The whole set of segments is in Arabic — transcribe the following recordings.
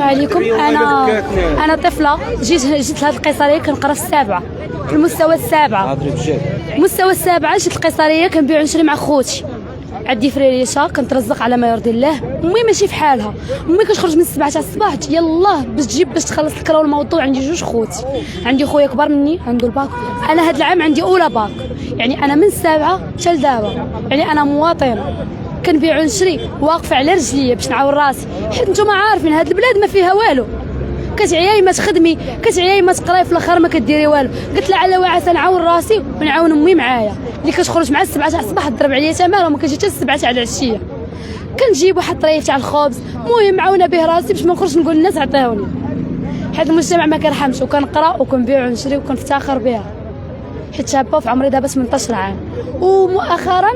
عليكم. انا طفله جيت لهذه القيصريه كنقرا في السابعه، في المستوى السابعه. المستوى السابعه جيت القيصريه كنبيع ونشري مع خوتي. عندي فريريشه كنترزق على ما يرضي الله. امي ماشي في حالها، امي كتخرج من 7 تاع الصباح يلاه باش تجيب باش تخلص الكرا والموضوع. عندي 2 خوتي، عندي خويا كبر مني عنده الباك، انا هذا العام عندي اولى باك. يعني انا من 7 حتى لدابا، يعني انا مواطنه كنبيع ونشري واقفه على رجليا باش نعاون راسي، حيت نتوما عارفين هاد البلاد ما فيها والو. كتعياي ما تخدمي، كتعياي ما تقراي، في الاخر ما كديري والو. قلت لها على وعسى نعاون راسي ونعاون امي معايا اللي كتخرج مع 7 تاع الصباح تضرب عليا تماره وما كتجي حتى 7 تاع العشيه. كنجيب واحد الطريف تاع الخبز، المهم معاونه به راسي باش ما نخرجش نقول للناس عطيوني، حيت المجتمع ما كيرحمش. وكنقرا وكنبيع ونشري وكنفتخر بها، حيت شابه في عمري دابا 18 عام. ومؤخرا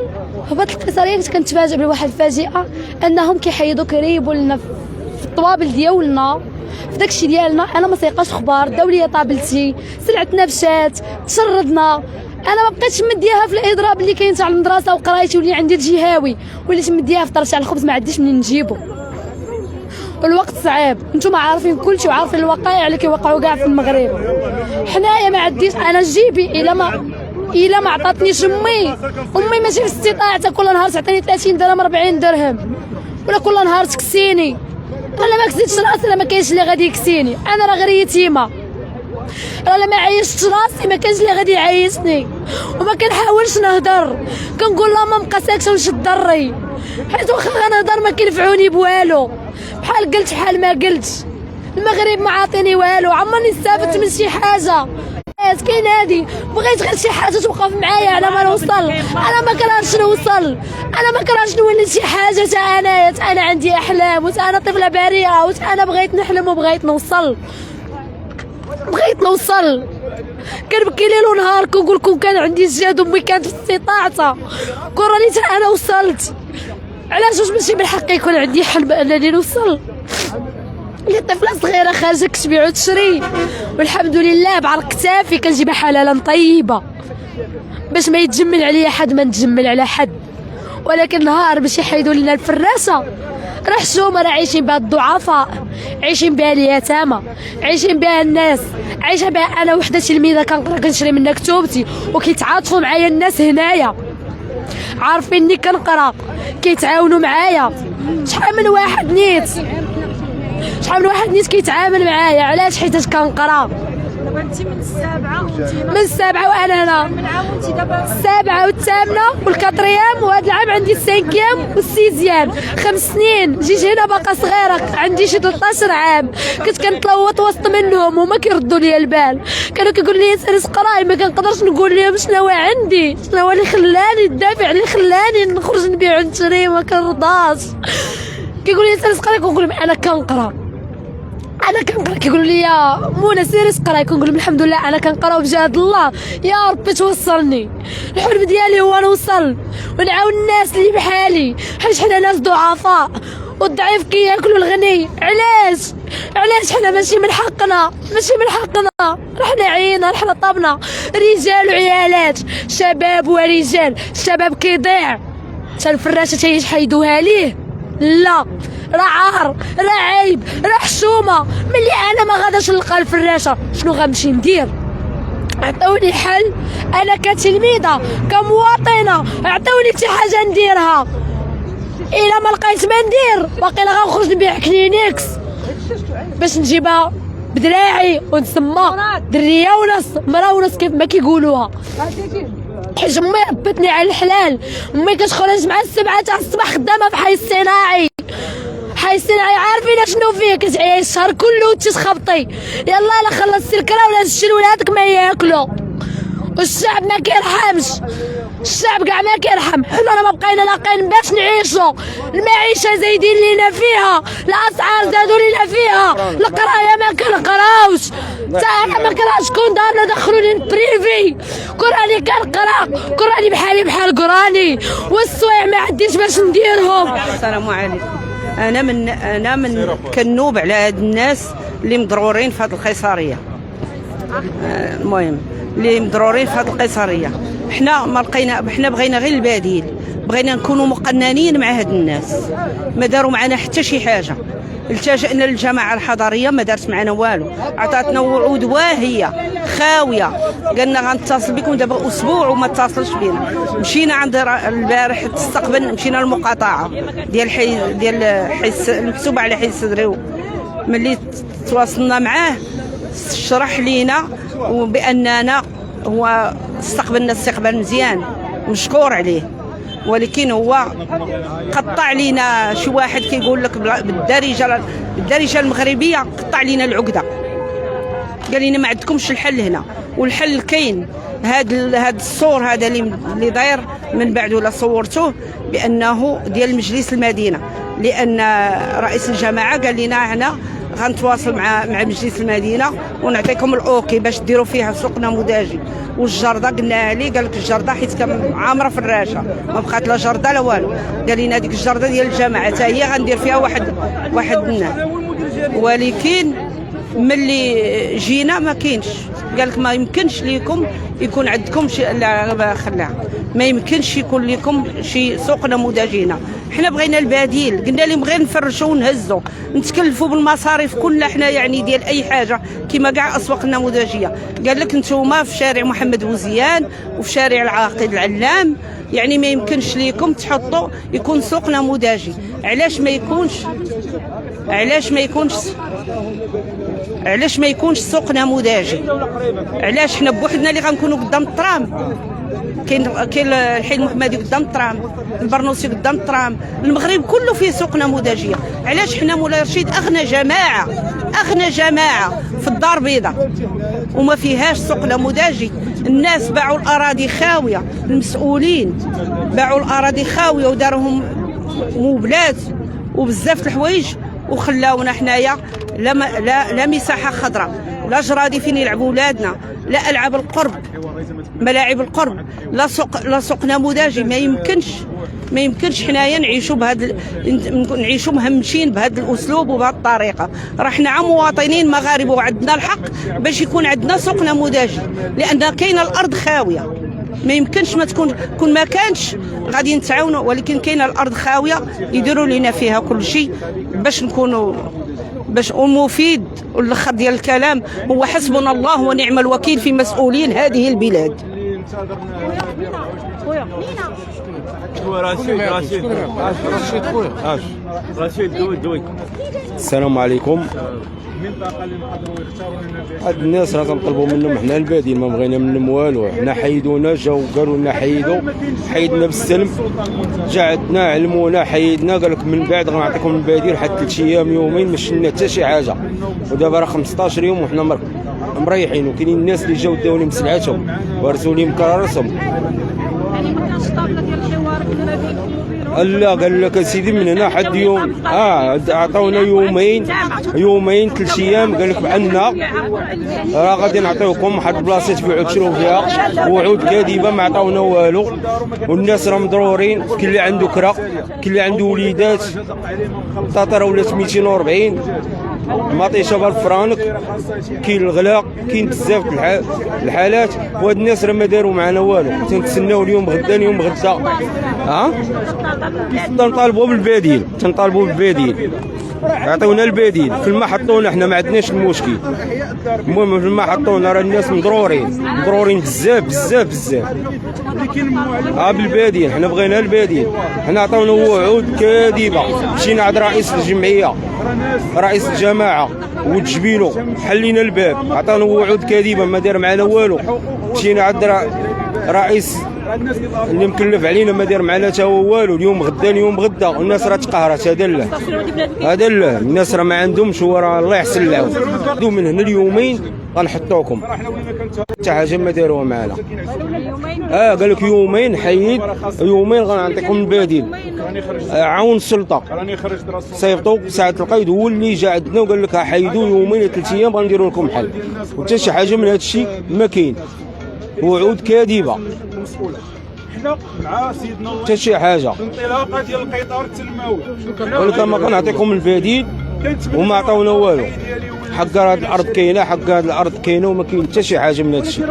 هبط القيصريه كنتفاجئ بواحد الفاجئه، انهم كيحيدوا كيريبوا لنا في الطوابل ديالنا، في داكشي ديالنا. انا ما سايقاش خبار، داو ليا طابلتي، سلعتنا مشات، تشردنا. انا ما بقيتش مدياها في الاضراب اللي كاين تاع المدرسه وقرايتي واللي عندي الجهاوي، وليت مدياها في طرش تاع الخبز ما عنديش منين نجيبو. والوقت صعيب، نتوما عارفين كلشي وعارفين الوقائع اللي كيوقعوا كاع في المغرب. حنايا ما عنديش انا جيبي الا ما عطاتنيش امي ماشي في استطاعتها كل نهار تعطيني 30 درهم 40 درهم، ولا كل نهار تكسيني. انا ما كسيتش راسي، راه ما كاينش اللي غادي يكسيني. انا راه غير يتيمه، راه ما عيشتش راسي ما كاينش اللي غادي يعيشني. وما كنحاولش نهضر، كنقول لها ما بقى ساكته ونشد ضري، حيت واخا غنهضر ما كينفعوني بوالو. بحال قلت بحال ما قلت، المغرب ما عاطيني والو، عمرني استفدت من شي حاجه. كاين هادي بغيت غير شي حاجه توقف معايا على ما نوصل. انا ما كرهتش نوصل، انا ما كرهتش نولي شي حاجه. تا انا عندي احلام، وتا انا طفله بريئه، وتا انا بغيت نحلم وبغيت نوصل. كنبكي ليل ونهار كنقول كون كان عندي الجهد امي كانت في استطاعتها كون راني تا انا وصلت. علاش واش ماشي بالحق يكون عندي حلم انني نوصل؟ اللي طفله صغيره خارجه كتبيع وتشري، والحمد لله بعرق كتافي كنجيبها حلالا طيبه باش ما يتجمل عليا حد، ما نتجمل على حد. ولكن نهار باش يحيدوا لنا الفراشه، راه حشومه، راه عايشين بها الضعفاء، عايشين بها اليتامى، عايشين بها الناس، عايشه بها انا وحده تلميذه كنقرا كنشري منها كتوبتي، وكيتعاطفوا معايا الناس هنايا، عارفيني كنقرا كيتعاونوا معايا. شحال من واحد نيت كيتعامل معايا، علاش؟ حيت كنقرا. دابا انت من السابعه وانا هنا من عام وانت دابا السابعه والثامنه والكاتريام، وهذا العام عندي السانكيام والسيزيام. 5 سنين جيت هنا باقا صغيره، عندي شي 13 عام. كنت كنتلوط وسط منهم وما كيردوا لي البال، كانوا كيقول لي سيري قراي، ما كنقدرش نقول لهم شنو عندي، شنو اللي خلاني الدافع اللي خلاني نخرج نبيع ونشري، ما كنرضاش. كيقول لي سيري قراي، كنقول لهم انا كنقرا. كيقولوا لي يا منى سيري قراي، كنقول لهم الحمد لله انا كنقرا وبجهد الله يا ربي توصلني. الحلم ديالي هو نوصل ونعاون الناس اللي بحالي، حيت حنا ناس ضعفاء والضعيف كياكلوا الغني. علاش حنا ماشي من حقنا، رحنا عينا، رحنا طبنا، رجال وعيالات، شباب ورجال. الشباب كيضيع، حتى الفراشه تيحيدوها ليه، لا راه عار، راه عيب، راه حشومه. ملي انا ما غاداش نلقى الفراشه شنو غنمشي ندير؟ عطوني حل، انا كتلميذه كمواطنه عطوني شي حاجه نديرها. الا ما لقيت ما ندير، باقي غنخرج نبيع كلينيكس باش نجيبها بدراعي ونسمى دريه ونص، مرا ونص كيف ما كيقولوها. حيت امي ربتني على الحلال، امي كتخرج مع 7 تاع الصباح خدامه في حي الصناعي. عارفين شنو فيه؟ كتعيش الشهر كله وتتخبطي، يلا لا خلصتي الكرا ولا هزتي لولادك ما ياكلوا. والشعب ما كيرحمش، الشعب كاع ما كيرحم. حنا راه ما بقينا لاقين باش نعيشوا، المعيشه زايدين لينا فيها، الاسعار زادوا لينا فيها، القرايه ما كنقراوش. حتى انا ما كرهتش كون دارنا دخلوني بريفي، كراني كنقرا، كراني بحال قراني، والسوايع ما عنديش باش نديرهم. السلام عليكم. انا من كنوب على هاد الناس اللي مضرورين في هاد القيصريه. المهم اللي مضرورين في هاد القيصريه، حنا ما لقينا، حنا بغينا غير البديل، بغينا نكونوا مقننين مع هاد الناس، ما داروا معنا حتى شي حاجه. التجأنا للجماعه الحضريه ما دارت معنا والو، عطاتنا وعود واهيه خاويه، قالنا غنتصل بكم دابا اسبوع وما اتصلش بينا. مشينا عند البارح تستقبل، مشينا للمقاطعه ديال حي المحسوبه على حي السدري. ملي تواصلنا معاه شرح لينا باننا هو استقبلنا استقبال مزيان مشكور عليه، ولكن هو قطع لينا شي واحد كيقول لك بالدارجه المغربيه، قطع لينا العقده، قال لنا ما عندكمش الحل هنا، والحل كاين. هذا الصور هذا اللي داير من بعد ولا صورته بانه ديال مجلس المدينه، لان رئيس الجماعه قال لنا هنا غنتواصل مع مجلس المدينه ونعطيكم الاوكي باش ديروا فيها سوق نموذجي. والجرده قلنا ليه، قال لك الجرده حيت كان عامره في الراشه ما بقات لا جرده لا والو، قال لنا هذيك الجرده ديال الجماعه حتى هي غندير فيها واحد النهر. ولكن ملي جينا ما كاينش، قال لك ما يمكنش ليكم يكون عندكم شي، لا خلاها ما يمكنش يكون لكم شي سوق نموذجي هنا. حنا بغينا البديل، قلنا لهم غير نفرشوا ونهزوا نتكلفوا بالمصاريف كلها حنا يعني ديال اي حاجه كما كاع اسواق النموذجيه. قال لك نتوما في شارع محمد بوزيان وفي شارع العاقد العلام، يعني ما يمكنش ليكم تحطوا يكون سوق نموذجي. علاش ما يكونش سوق نموذجي؟ علاش حنا بوحدنا اللي غنكونوا قدام الترام؟ كاين الحي المحمدي قدام الترام، البرنوسي قدام الترام، المغرب كله فيه سوق نموذجيه. علاش حنا مولاي رشيد اغنى جماعه في الدار البيضاء وما فيهاش سوق نموذجي؟ الناس باعوا الاراضي خاويه، المسؤولين باعوا الاراضي خاويه ودارهم موبلات وبزاف الحوايج وخلاونا حنايا لا مساحه خضراء، لا جرادي فين يلعبوا ولادنا، لا العاب القرب، ملاعب القرب، لا سوق نموذجي. ما يمكنش حنايا نعيشوا مهمشين بهذا الاسلوب وبهذه الطريقه. راه حنا مواطنين مغاربه وعندنا الحق باش يكون عندنا سوق نموذجي، لان كاينه الارض خاويه. ما يمكنش ما تكون ما كانش غادي نتعاونوا، ولكن كاينه الارض خاويه يديروا لنا فيها كل شيء باش نكونوا المفيد والاخر ديال الكلام هو حسبنا الله ونعم الوكيل في مسؤولين هذه البلاد. السلام عليكم. هاد الناس راه كنطلبوا منهم حنا البديل، ما بغينا منهم والو. حنا حيدونا، جاو قالوا لنا حيدنا بالسلم، جا عندنا علمونا حيدنا، قال لك من بعد غنعطيكم البديل واحد 3 ايام يومين ما شفنا حتى شي حاجه. ودابا راه 15 يوم وحنا مريحين، وكاينين الناس اللي جاو داو لهم سلعتهم وارثوا لهم كرارسهم. يعني ما كانش طابله ديال الحوار لا، قال لك سيدي من هنا حد يوم عطاونا يومين 3 ايام، قال لك عندنا راه غادي نعطيوكم واحد البلاصه تبيعوا تشرو فيها، وعود كاذبه ما عطاونا والو. والناس راه مضرورين، كاين اللي عنده كرا، كاين اللي عنده وليدات، الطاطره ولات 240 مطيشه بالفرانك، كاين الغلاء، كاين بزاف الحالات. وهاد الناس راه ما داروا معنا والو، تنتسناو اليوم غدا تنطالبوا بالبديل، عطيونا البديل. في الماء حطونا، حنا ما عندناش المشكل. المهم في الماء حطونا، راه الناس مضرورين بزاف بالبديل. حنا بغينا البديل، حنا عطاونا وعود كاذبه. مشينا عند رئيس الجمعيه، رئيس الجماعه وتجبينو، حلينا الباب، عطاونا وعود كاذبه ما دار معنا والو. مشينا عند رئيس اللي مكلف علينا ما دار معنا حتى هو والو. اليوم غدا والناس راه تقهرت. هذا لا الناس راه ما عندهمش، هو راه الله يحسن لهم. دو من هنا اليومين غنحطوكم حتى حاجه ما داروها معنا. قال لك يومين حيد، يومين غنعطيكم البديل. عاون السلطه صيفطوا ساعه القيد، هو اللي جا عندنا وقال لك حيدوا يومين 3 ايام غنديروا لكم حل. وحتى شي حاجه من هذا الشيء ما كاين، وعود كاذبه. حنا مع سيدنا الله حتى شي حاجه. الانطلاقه ديال القطار التنموي، ولكن ما كنعطيكم البديل وما عطاونا والو. حق هاد الارض كاينه، وما كاين حتى شي حاجه من هذا الشيء.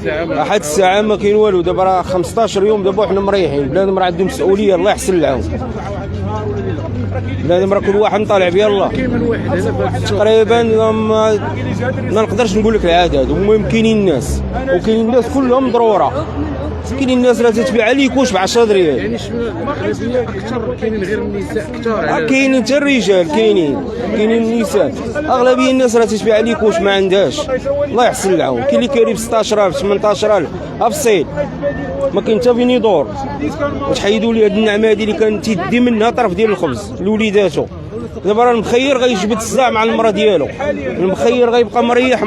يعني حد الساعه ما كاين والو. دابا راه 15 يوم، دابا حنا مريحين. بلادهم راه عندهم مسؤوليه، الله يحسن لهم. لازم راه كل واحد نطالع بيا الله. تقريبا ما نقدرش نقول لك العدد. المهم كاينين الناس وكاينين الناس كلهم ضروره. كاينين الناس راه تتباع ليكوش ب 10 ريال. يعني الاغلبيه اكثر كاينين غير النساء اكثر. كاينين حتى الرجال كاينين النساء. اغلبيه الناس راه تتباع ليكوش ما عندهاش. الله يحسن العون. كاين اللي كاري ب 16000 18000 افصيل ما كاين حتى فين يدور. وتحيدوا لي هاد النعمه هادي اللي كانت تيدي منها طرف ديال الخبز لوليداتو. دابا راه المخير غيجبد الصداع مع المراه ديالو. المخير غيبقى مريح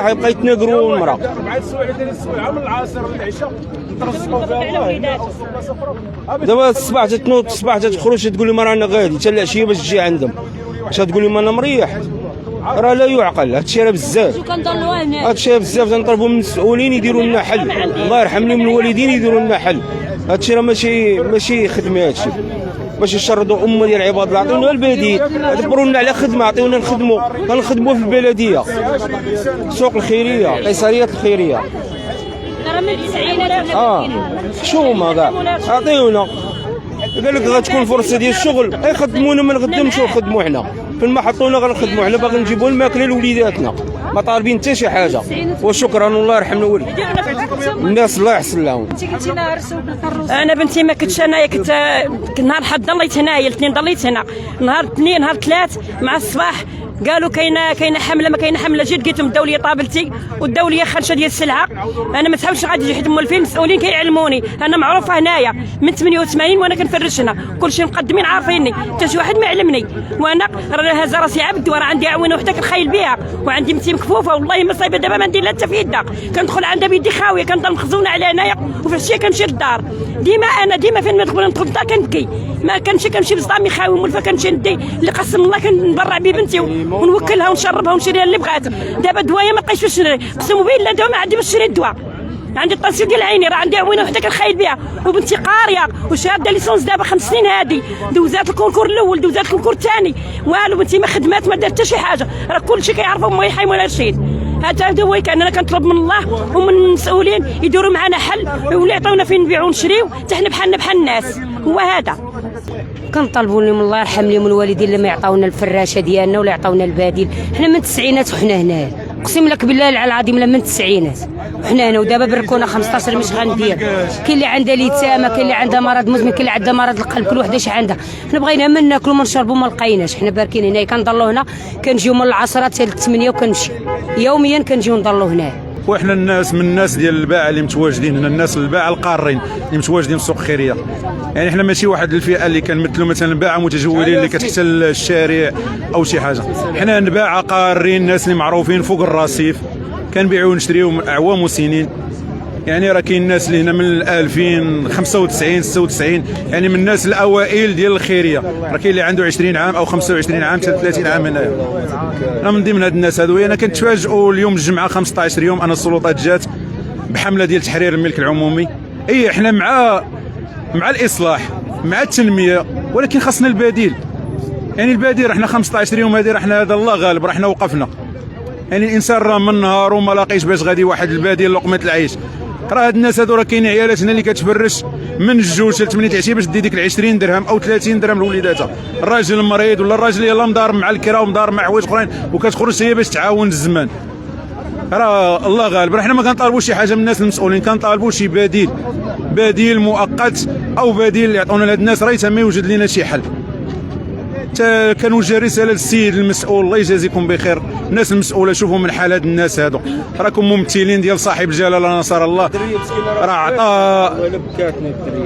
يبقى يتناقروا المراه. دابا الصباح تتنوض الصباح تخرج تقول لهم راه انا غادي حتى العشيه باش تجي عندهم. اش تقول لهم انا مريح؟ راه لا يعقل. هادشي راه بزاف. هادشي بزاف. تنطلبوا من المسؤولين يديروا لنا حل. الله يرحم لهم الوالدين يديروا لنا حل. هادشي راه ماشي خدمه. هادشي باش يشردوا امه ديال العباد الله. عطيونا البديل. دبروا لنا على خدمه. عطيونا نخدموا في البلديه. سوق الخيريه قيصريه الخيريه. حشومه كاع عطيونا. قال لك غتكون فرصه ديال الشغل يخدمونا ما نخدموش ونخدموا حنا. فين ما حطونا غنخدموا حنا. باغي نجيبوا الماكله لوليداتنا ما طالبين حتى شي حاجه. وشكرا الله يرحم الوالد الناس الله يحسن لهم. انا بنتي ما كنتش انايا كنت نهار حد ضليت هنايا الاثنين ضليت هنا. نهار الاثنين نهار ثلاث مع الصباح قالوا كاينه حمله ما كاينه حمله. جيت قلت لهم الدوليه طابلتي والدوليه خرجه ديال السلعه. انا ما تفهمش غادي يجي موالفين المسؤولين كيعلموني. انا معروفه هنايا من 88 وانا كنفرش هنا. كلشي مقدمين عارفيني حتى شي واحد ما يعلمني. وانا راه هازه راسي عبد وراه عندي عوينه وحده كنخايل بها وعندي بنتي مكفوفه والله ما صايبه. دابا ما ندير لا حتى في يدها. كندخل عندها بيدي خاويه كنضل مخزونه على هنايا وفي العشيه كنمشي للدار. ديما فين ما ندخل للدار كنبكي. ما كنمشي لصدامي خاوي مولفه كنمشي ندي اللي قسم الله كنبرع ببنتي ونوكلها ونشربها ونشري لها اللي بغات. دابا الدوايه ما بقيتش باش نشري. قسموا بالله دابا ما عندي باش نشري الدواء. عندي الطنسيون ديال عيني راه عندي عوينه وحده كنخايل بها وبنتي قاريه وشاده ليسونس دابا 5 سنين هادي. دوزات الكونكور الاول دوزات الكونكور الثاني والو. بنتي ما خدمات ما دارت حتى شي حاجه. راه كلشي كيعرفوا امي حي ولا رشيد. هذا هو كان. انا كنطلب من الله ومن المسؤولين يديروا معنا حل ولا يعطيونا فين نبيعوا ونشريو حتى حنا بحالنا بحال الناس. هو هذا كنطالبوا لهم الله يرحم لهم الوالدين لما يعطيونا الفراشه ديالنا ولا يعطيونا البديل. حنا من التسعينات وحنا هنا. اقسم لك بالله العظيم من التسعينات وحنا هنا. ودابا بركونا 15 مش غندير. كاين اللي عندها اليتامى كاين اللي عندها مرض مزمن كاين اللي عندها مرض القلب. كل وحده اش عندها. حنا بغينا ما ناكلوا ما نشربوا ما لقيناش. حنا باركين هنا كنضلوا هنا كنجيو من العصره حتى ل 8 وكنمشي يوميا كنجيو نضلوا هنا. وإحنا الناس من الناس ديال الباعة اللي متواجدين هنا. الناس الباعة القارين اللي متواجدين في السوق الخيريه. يعني احنا ماشي واحد الفئه اللي كنمثلوا مثلا باعة متجولين اللي كتحتل الشارع او شي حاجه. حنا باعة قارين الناس اللي معروفين فوق الرصيف كنبيعوا ونشريو اعوام وسنين. يعني راه كاين الناس اللي هنا من 2095 96 يعني من الناس الاوائل ديال الخيريه. راه كاين اللي عنده 20 عام او 25 عام حتى 30 عام هنايا. انا من ضمن هاد الناس هادو. انا كنتفاجئوا اليوم الجمعه 15 يوم انا السلطات جات بحمله ديال تحرير الملك العمومي. اي احنا مع الاصلاح مع التنميه ولكن خاصنا البديل. يعني البديل احنا 15 يوم هذه احنا هذا الله غالب راه احنا وقفنا. يعني الانسان راه من نهار وما لاقيش باش غادي واحد البديل لقمه العيش. راه هاد الناس هادو راه كاين عيالات هنا اللي كتفرش من الجوج حتى 8 العشيه باش دي ديك 20 درهم او 30 درهم لوليداتها. الراجل مريض ولا الراجل يلاه مضارب مع الكرا ومضارب مع حوايج اخرين وكتخرج هي باش تعاون الزمان. راه الله غالب. راه حنا ما كنطالبوش شي حاجه من الناس المسؤولين. كنطالبوا شي بديل مؤقت او بديل يعطونا لهاد الناس راه ما يوجد لنا شي حل. كنوجه رساله للسيد المسؤول الله يجازيكم بخير. الناس المسؤوله شوفوا من حال هاد الناس هادو. راكم ممثلين ديال صاحب الجلاله نصر الله.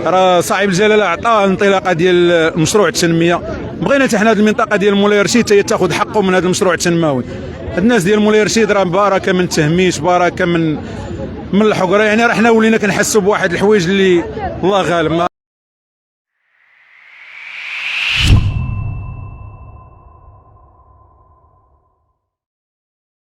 راه صاحب الجلاله عطى الانطلاقه ديال مشروع التنميه. بغينا حتى حنا هاد المنطقه ديال مولاي رشيد حتى تاخذ حقه من هذا المشروع التنموي. الناس ديال مولاي رشيد راه بركه من التهميش بركه من الحقره. يعني راه حنا ولينا كنحسوا بواحد الحوايج اللي الله غالب.